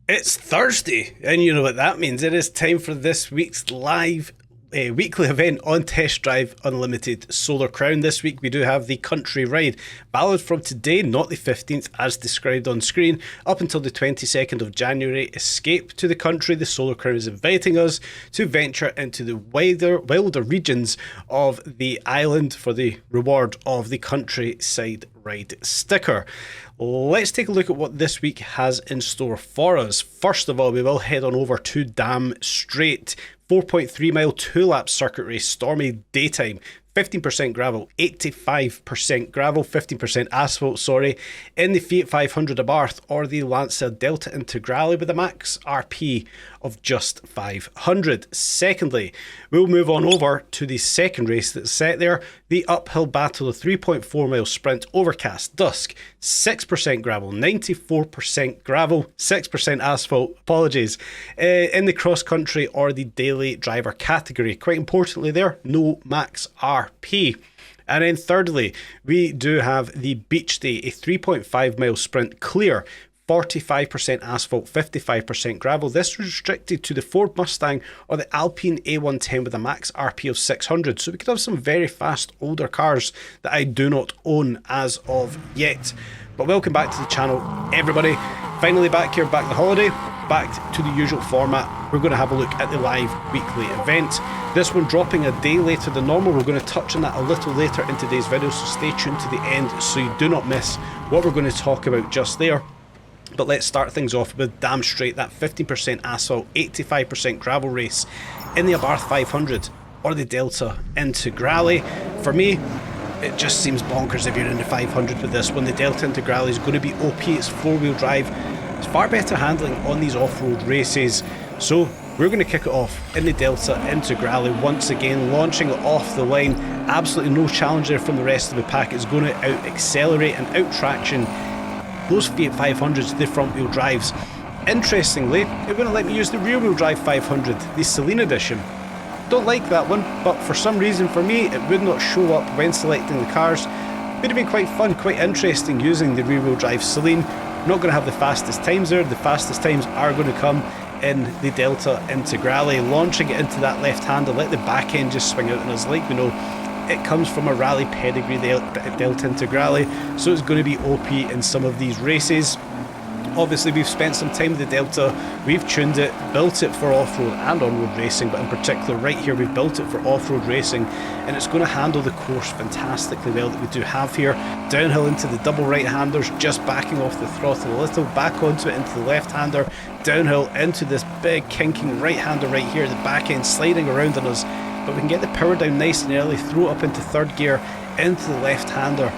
It's Thursday, and you know what that means. It is time for this week's live weekly event on Test Drive Unlimited Solar Crown. This week we do have the country ride, valid from today, not the 15th as described on screen, up until the 22nd of January. Escape to the country. The Solar Crown is inviting us to venture into the wilder regions of the island for the reward of the countryside ride sticker. Let's take a look at what this week has in store for us. First of all, we will head on over to Dam Straight. 4.3 mile 2-lap circuit race, stormy daytime. 15% gravel, 85% gravel, 15% asphalt, in the Fiat 500 Abarth or the Lancia Delta Integrale with a max RP of just 500. Secondly, we'll move on over to the second race that's set there, the uphill battle of 3.4 mile sprint, overcast, dusk, 6% gravel, 94% gravel, 6% asphalt, in the cross country or the daily driver category. Quite importantly there, no max RP. And then thirdly, we do have the Beach Day, a 3.5 mile sprint clear, 45% asphalt, 55% gravel. This is restricted to the Ford Mustang or the Alpine A110 with a max RP of 600. So we could have some very fast older cars that I do not own as of yet. But welcome back to the channel, everybody. Finally back here, back the holiday, back to the usual format. We're going to have a look at the live weekly event. This one dropping a day later than normal. We're going to touch on that a little later in today's video, so stay tuned to the end so you do not miss what we're going to talk about just there. But let's start things off with Dam Straight, that 15% asphalt, 85% gravel race in the Abarth 500 or the Delta Integrale. For me, it just seems bonkers if you're in the 500 with this one. The Delta Integrale is going to be OP, it's four-wheel drive. It's far better handling on these off-road races. So we're going to kick it off in the Delta Integrale once again, launching it off the line. Absolutely no challenge there from the rest of the pack. It's going to out-accelerate and out-traction those Fiat 500s, the front wheel drives. Interestingly, it wouldn't let me use the rear wheel drive 500, the Celine edition. Don't like that one, but for some reason for me it would not show up when selecting the cars. Would have been quite fun, quite interesting using the rear wheel drive Celine. Not going to have the fastest times there. The fastest times are going to come in the Delta Integrale, launching it into that left hander, let the back end just swing out on us. Like we know, it comes from a rally pedigree, the Delta Integrale, so it's going to be OP in some of these races. Obviously we've spent some time with the Delta, we've tuned it, built it for off-road and on-road racing, but in particular right here we've built it for off-road racing, and it's going to handle the course fantastically well that we do have here. Downhill into the double right-handers, just backing off the throttle a little, back onto it into the left-hander, downhill into this big kinking right-hander right here, the back end sliding around on us, but we can get the power down nice and early, throw it up into third gear, into the left-hander.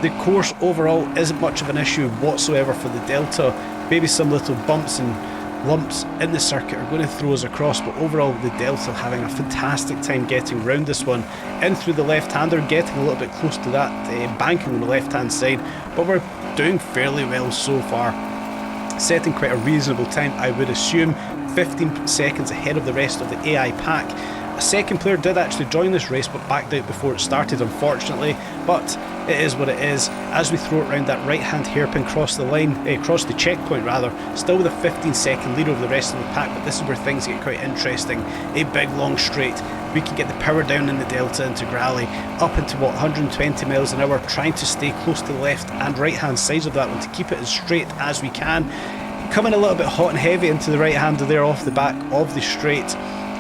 The course overall isn't much of an issue whatsoever for the Delta. Maybe some little bumps and lumps in the circuit are going to throw us across, but overall the Delta having a fantastic time getting round this one. In through the left-hander, getting a little bit close to that banking on the left-hand side, but we're doing fairly well so far. Setting quite a reasonable time, I would assume, 15 seconds ahead of the rest of the AI pack. A second player did actually join this race but backed out before it started, unfortunately, but it is what it is. As we throw it around that right hand hairpin across the line, across the checkpoint rather, still with a 15-second lead over the rest of the pack, but this is where things get quite interesting. A big long straight, we can get the power down in the Delta Integrale up into 120 miles an hour, trying to stay close to the left and right hand sides of that one to keep it as straight as we can. Coming a little bit hot and heavy into the right hander there off the back of the straight.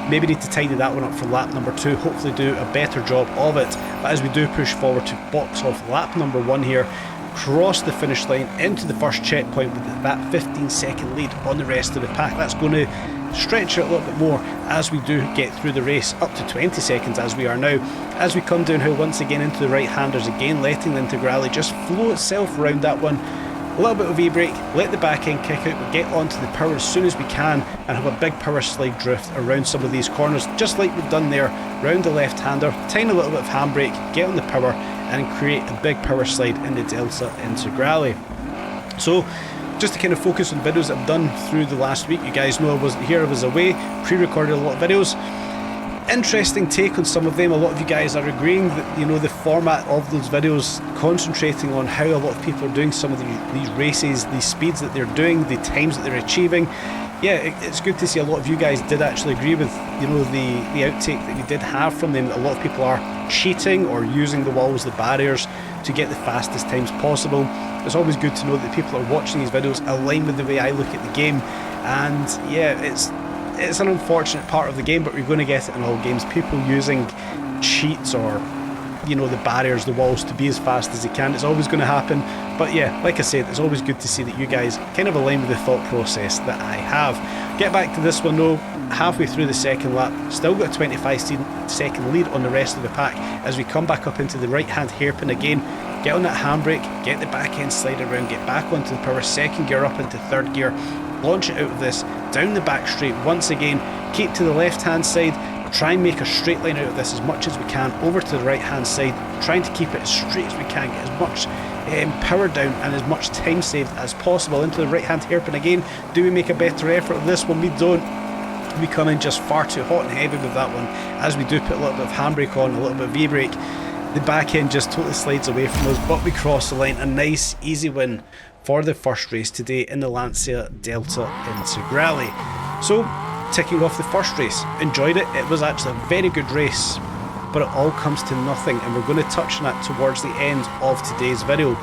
Maybe need to tidy that one up for lap number 2, hopefully do a better job of it. But as we do push forward to box off lap number 1 here, cross the finish line into the first checkpoint with that 15-second lead on the rest of the pack. That's going to stretch it a little bit more as we do get through the race, up to 20 seconds as we are now. As we come downhill once again into the right-handers, again letting the Integrale just flow itself around that one. A little bit of V-brake, let the back end kick out, but get onto the power as soon as we can and have a big power slide drift around some of these corners, just like we've done there, round the left-hander, tiny little bit of handbrake, get on the power and create a big power slide in the Delta Integrale. So, just to kind of focus on videos I've done through the last week, you guys know I wasn't here, I was away, pre-recorded a lot of videos. Interesting take on some of them. A lot of you guys are agreeing that, you know, the format of those videos concentrating on how a lot of people are doing some of these races, these speeds that they're doing, the times that they're achieving. Yeah, it's good to see a lot of you guys did actually agree with, you know, the outtake that we did have from them. A lot of people are cheating or using the walls, the barriers to get the fastest times possible. It's always good to know that people are watching these videos align with the way I look at the game. And yeah, it's an unfortunate part of the game, but we're going to get it in all games. People using cheats or, you know, the barriers, the walls to be as fast as they can. It's always going to happen. But yeah, like I said, it's always good to see that you guys kind of align with the thought process that I have. Get back to this one though, halfway through the second lap, still got a 25-second lead on the rest of the pack as we come back up into the right hand hairpin again. Get on that handbrake, get the back end slide around, get back onto the power, second gear up into third gear, launch it out of this, down the back straight once again, keep to the left hand side, try and make a straight line out of this as much as we can, over to the right hand side, trying to keep it as straight as we can, get as much power down and as much time saved as possible. Into the right hand hairpin again. Do we make a better effort of this one? We don't. We come in just far too hot and heavy with that one, as we do put a little bit of handbrake on, a little bit of V-brake. The back end just totally slides away from us, but we cross the line. A nice easy win for the first race today in the Lancia Delta Integrale. So, ticking off the first race, enjoyed it. It was actually a very good race, but it all comes to nothing, and we're going to touch on that towards the end of today's video.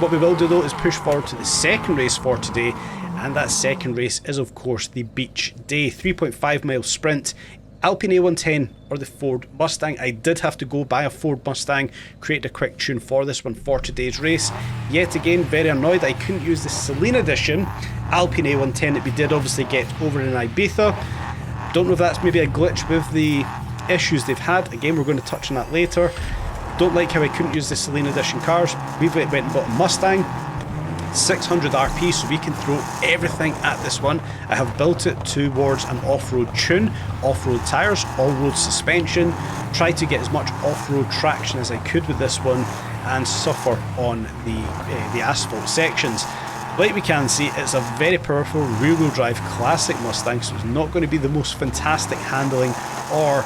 What we will do though is push forward to the second race for today, and that second race is of course the Beach Day 3.5 mile sprint. Alpine A110 or the Ford Mustang. I did have to go buy a Ford Mustang, create a quick tune for this one for today's race. Yet again, very annoyed I couldn't use the Celine edition Alpine A110 that we did obviously get over in Ibiza. Don't know if that's maybe a glitch with the issues they've had. Again, we're going to touch on that later. Don't like how I couldn't use the Celine edition cars. We went and bought a Mustang, 600 RP, so we can throw everything at this one. I have built it towards an off-road tune, off-road tyres, all-road suspension, tried to get as much off-road traction as I could with this one and suffer on the asphalt sections. Like we can see, it's a very powerful rear-wheel drive classic Mustang, so it's not going to be the most fantastic handling or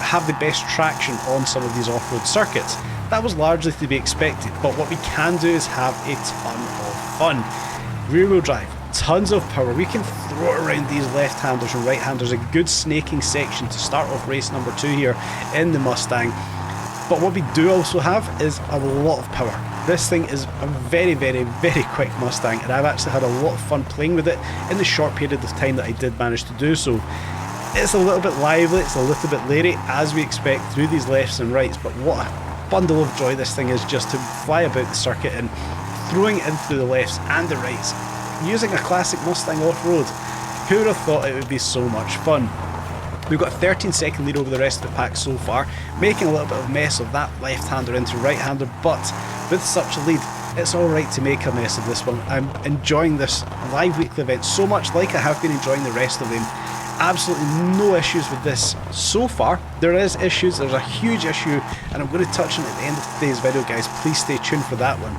have the best traction on some of these off-road circuits. That was largely to be expected, but what we can do is have a ton of fun. Rear-wheel drive, tons of power. We can throw it around these left-handers and right-handers. A good snaking section to start off race number 2 here in the Mustang. But what we do also have is a lot of power. This thing is a very, very, very quick Mustang, and I've actually had a lot of fun playing with it in the short period of time that I did manage to do so. It's a little bit lively, it's a little bit leery, as we expect through these lefts and rights, but what a bundle of joy this thing is just to fly about the circuit and throwing it in through the lefts and the rights, using a classic Mustang off-road. Who would have thought it would be so much fun? We've got a 13-second lead over the rest of the pack so far, making a little bit of a mess of that left-hander into right-hander, but with such a lead, it's alright to make a mess of this one. I'm enjoying this live weekly event so much, like I have been enjoying the rest of them. Absolutely no issues with this so far. There is issues, there's a huge issue, and I'm going to touch on it at the end of today's video, guys. Please stay tuned for that one.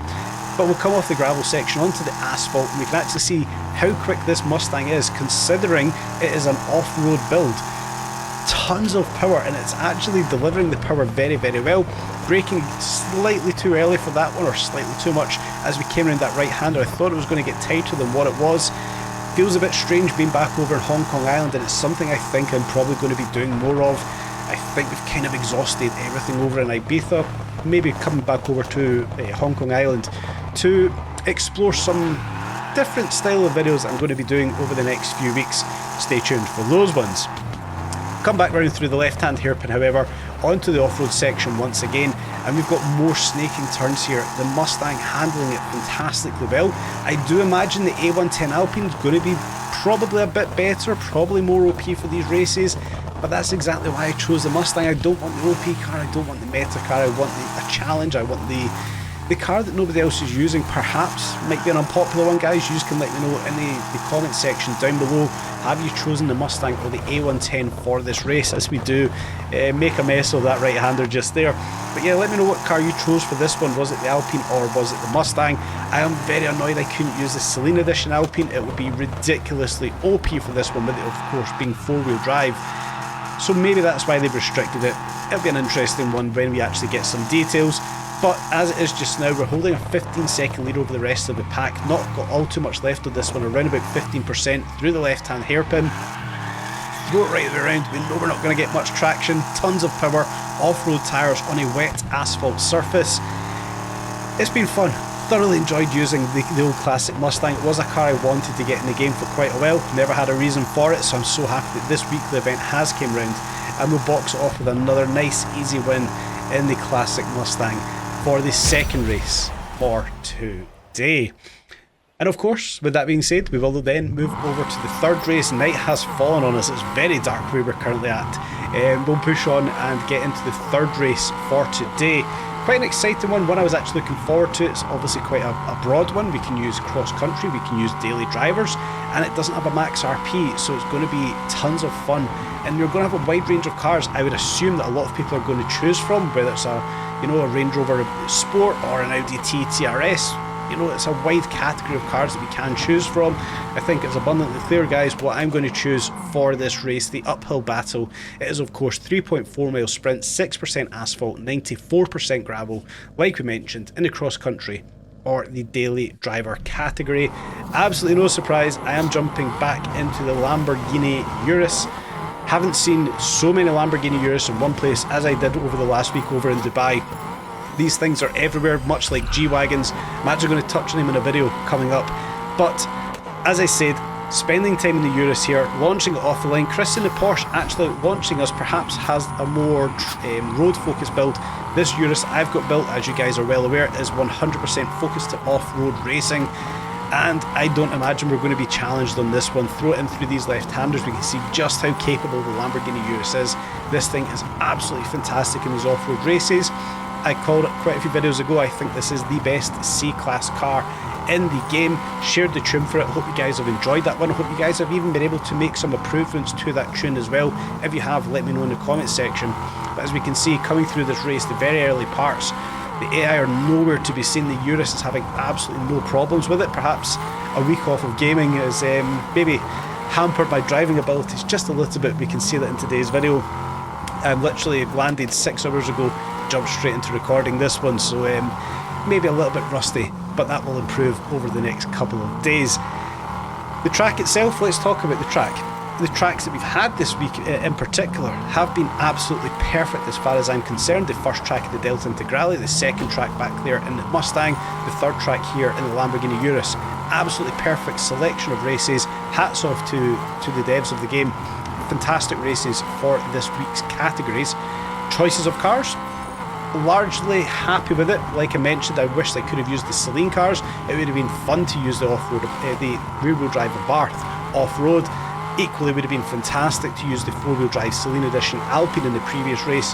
But we'll come off the gravel section onto the asphalt, and we can actually see how quick this Mustang is, considering it is an off-road build. Tons of power, and it's actually delivering the power very, very well. Braking slightly too early for that one, or slightly too much as we came around that right-hander. I thought it was going to get tighter than what it was. Feels a bit strange being back over in Hong Kong Island, and it's something I think I'm probably going to be doing more of. I think we've kind of exhausted everything over in Ibiza. Maybe coming back over to Hong Kong Island to explore some different style of videos that I'm going to be doing over the next few weeks. Stay tuned for those ones. Come back round through the left-hand hairpin, however, onto the off-road section once again, and we've got more snaking turns here. The Mustang handling it fantastically well. I do imagine the A110 Alpine is going to be probably a bit better, probably more OP for these races, but that's exactly why I chose the Mustang. I don't want the OP car, I don't want the meta car, I want a challenge, I want the car that nobody else is using. Perhaps might be an unpopular one, guys. You can let me know in the comment section down below. Have you chosen the Mustang or the A110 for this race? As we do make a mess of that right-hander just there. But yeah, let me know what car you chose for this one. Was it the Alpine or was it the Mustang? I am very annoyed I couldn't use the Celine edition Alpine. It would be ridiculously OP for this one, with it of course being four-wheel drive. so maybe that's why they've restricted it. It'll be an interesting one when we actually get some details. But as it is just now, we're holding a 15-second lead over the rest of the pack. Not got all too much left of this one, around about 15% through the left-hand hairpin. Throw it right the way around. We know we're not going to get much traction. Tons of power, off-road tyres on a wet asphalt surface. It's been fun. Thoroughly enjoyed using the old classic Mustang. It was a car I wanted to get in the game for quite a while. Never had a reason for it, so I'm so happy that this weekly event has came round, and we'll box it off with another nice easy win in the classic Mustang for the second race for today. And of course, with that being said, we will then move over to the third race. Night has fallen on us. It's very dark where we're currently at. We'll push on and get into the third race for today. Quite an exciting one I was actually looking forward to. It's obviously quite a broad one. We can use cross country, we can use daily drivers, and it doesn't have a max RP, so it's going to be tons of fun. And you're going to have a wide range of cars. I would assume that a lot of people are going to choose from, whether it's a Range Rover Sport or an Audi TT-RS. It's a wide category of cars that we can choose from. I think it's abundantly clear, guys, what I'm going to choose for this race, the uphill battle. It is, of course, 3.4 mile sprint, 6% asphalt, 94% gravel, like we mentioned, in the cross country or the daily driver category. Absolutely no surprise, I am jumping back into the Lamborghini Urus. Haven't seen so many Lamborghini Urus in one place as I did over the last week over in Dubai. These things are everywhere, much like G-Wagons. I'm actually going to touch on them in a video coming up. But, as I said, spending time in the Urus here, launching it off the line. Chris in the Porsche actually launching us perhaps has a more road-focused build. This Urus I've got built, as you guys are well aware, is 100% focused to off-road racing. And I don't imagine we're going to be challenged on this one. Throw it in through these left-handers, we can see just how capable the Lamborghini Urus is. This thing is absolutely fantastic in these off-road races. I called it quite a few videos ago. I think this is the best C-Class car in the game. Shared the tune for it. Hope you guys have enjoyed that one. Hope you guys have even been able to make some improvements to that tune as well. If you have, let me know in the comments section. But as we can see, coming through this race, the very early parts, the AI are nowhere to be seen. The Urus is having absolutely no problems with it. Perhaps a week off of gaming is maybe hampered my driving abilities just a little bit. We can see that in today's video. I literally landed 6 hours ago, jumped straight into recording this one, so maybe a little bit rusty, but that will improve over the next couple of days. The track itself, let's talk about the track. The tracks that we've had this week in particular have been absolutely perfect as far as I'm concerned. The first track in the Delta Integrale, the second track back there in the Mustang, the third track here in the Lamborghini Urus. Absolutely perfect selection of races. Hats off to the devs of the game. Fantastic races for this week's categories. Choices of cars, largely happy with it. Like I mentioned, I wish I could have used the Celine cars. It would have been fun to use the off-road, the rear-wheel drive Abarth off-road. Equally would have been fantastic to use the four-wheel drive Celine Edition Alpine in the previous race.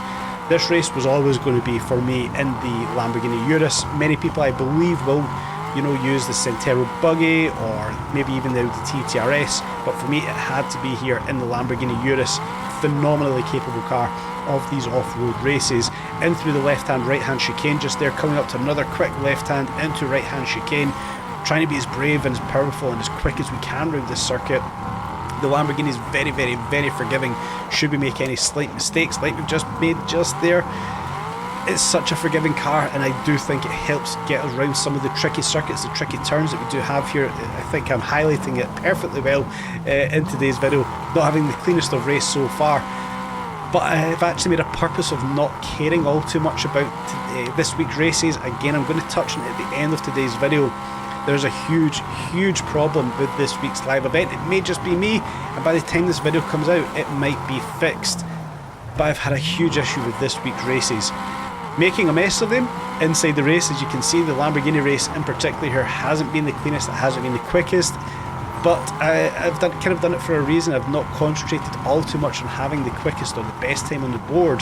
This race was always going to be for me in the Lamborghini Urus. Many people, I believe, will use the Centero buggy or maybe even the TT-RS, but for me it had to be here in the Lamborghini Urus. Phenomenally capable car of these off-road races. In through the left-hand, right-hand chicane just there, coming up to another quick left-hand into right-hand chicane, trying to be as brave and as powerful and as quick as we can around this circuit. The Lamborghini is very, very, very forgiving should we make any slight mistakes like we've just made just there. It's such a forgiving car, and I do think it helps get us around some of the tricky circuits, the tricky turns that we do have here. I think I'm highlighting it perfectly well in today's video, not having the cleanest of race so far. But I've actually made a purpose of not caring all too much about this week's races. Again, I'm going to touch on it at the end of today's video. There's a huge, huge problem with this week's live event. It may just be me, and by the time this video comes out, it might be fixed. But I've had a huge issue with this week's races. Making a mess of them inside the race. As you can see, the Lamborghini race in particular here hasn't been the cleanest, it hasn't been the quickest. But I've kind of done it for a reason. I've not concentrated all too much on having the quickest or the best time on the board.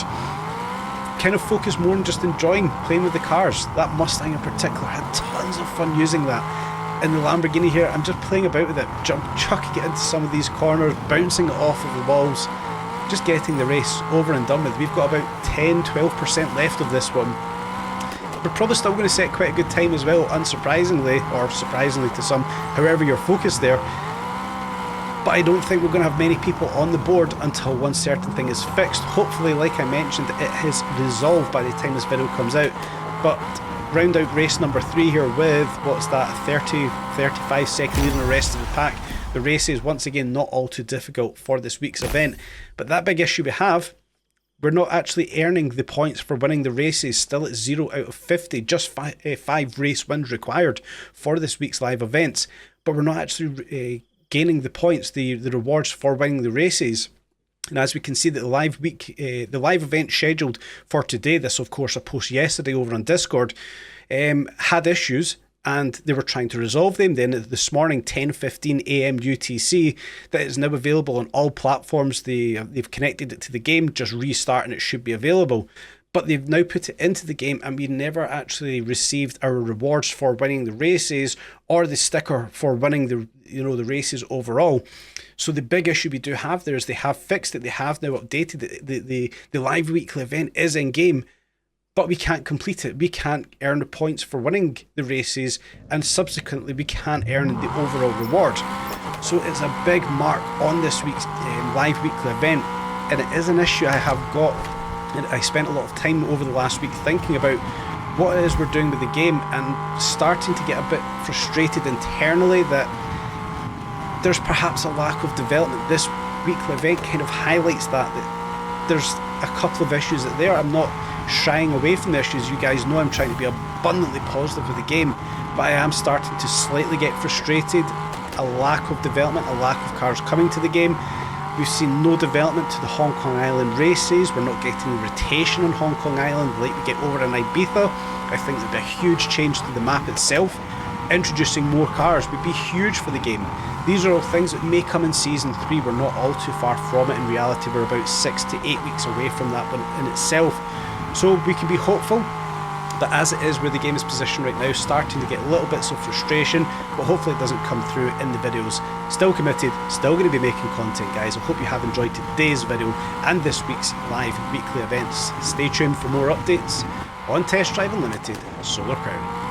Kind of focus more on just enjoying playing with the cars. That Mustang in particular, had tons of fun using that. In the Lamborghini here, I'm just playing about with it, chucking it into some of these corners, bouncing it off of the walls, just getting the race over and done with. We've got about 10-12% left of this one. We're probably still going to set quite a good time as well, unsurprisingly, or surprisingly to some, however you're focused there. but I don't think we're going to have many people on the board until one certain thing is fixed. Hopefully, like I mentioned, it is resolved by the time this video comes out. But round out race number 3 here with, what's that, 35 second lead on the rest of the pack. The race is once again not all too difficult for this week's event, but that big issue we have, we're not actually earning the points for winning the races, still at 0 out of 50, just 5 race wins required for this week's live events, but we're not actually gaining the points, the rewards for winning the races. And as we can see that the live event scheduled for today, this of course a post yesterday over on Discord, had issues, and they were trying to resolve them. Then this morning, 10:15 AM UTC, that is now available on all platforms. They've connected it to the game, just restart and it should be available. But they've now put it into the game, and we never actually received our rewards for winning the races or the sticker for winning the races overall. So the big issue we do have there is they have fixed it. They have now updated it. The live weekly event is in game, but we can't complete it. We can't earn the points for winning the races, and subsequently we can't earn the overall reward. So it's a big mark on this week's live weekly event, and it is an issue I have got. And I spent a lot of time over the last week thinking about what it is we're doing with the game, and starting to get a bit frustrated internally that there's perhaps a lack of development. This weekly event kind of highlights that there's a couple of issues that there. I'm not shying away from the issues. You guys know I'm trying to be abundantly positive with the game, but I am starting to slightly get frustrated. A lack of development, a lack of cars coming to the game. We've seen no development to the Hong Kong Island races. We're not getting rotation on Hong Kong Island like we get over in Ibiza. I think there'd be a huge change to the map itself. Introducing more cars would be huge for the game. These are all things that may come in Season 3. We're not all too far from it. In reality, we're about 6 to 8 weeks away from that one in itself. So we can be hopeful. But as it is where the game is positioned right now, starting to get little bits of frustration, but hopefully it doesn't come through in the videos. Still committed, still going to be making content, guys. I hope you have enjoyed today's video and this week's live weekly events. Stay tuned for more updates on Test Drive Unlimited Solar Crown.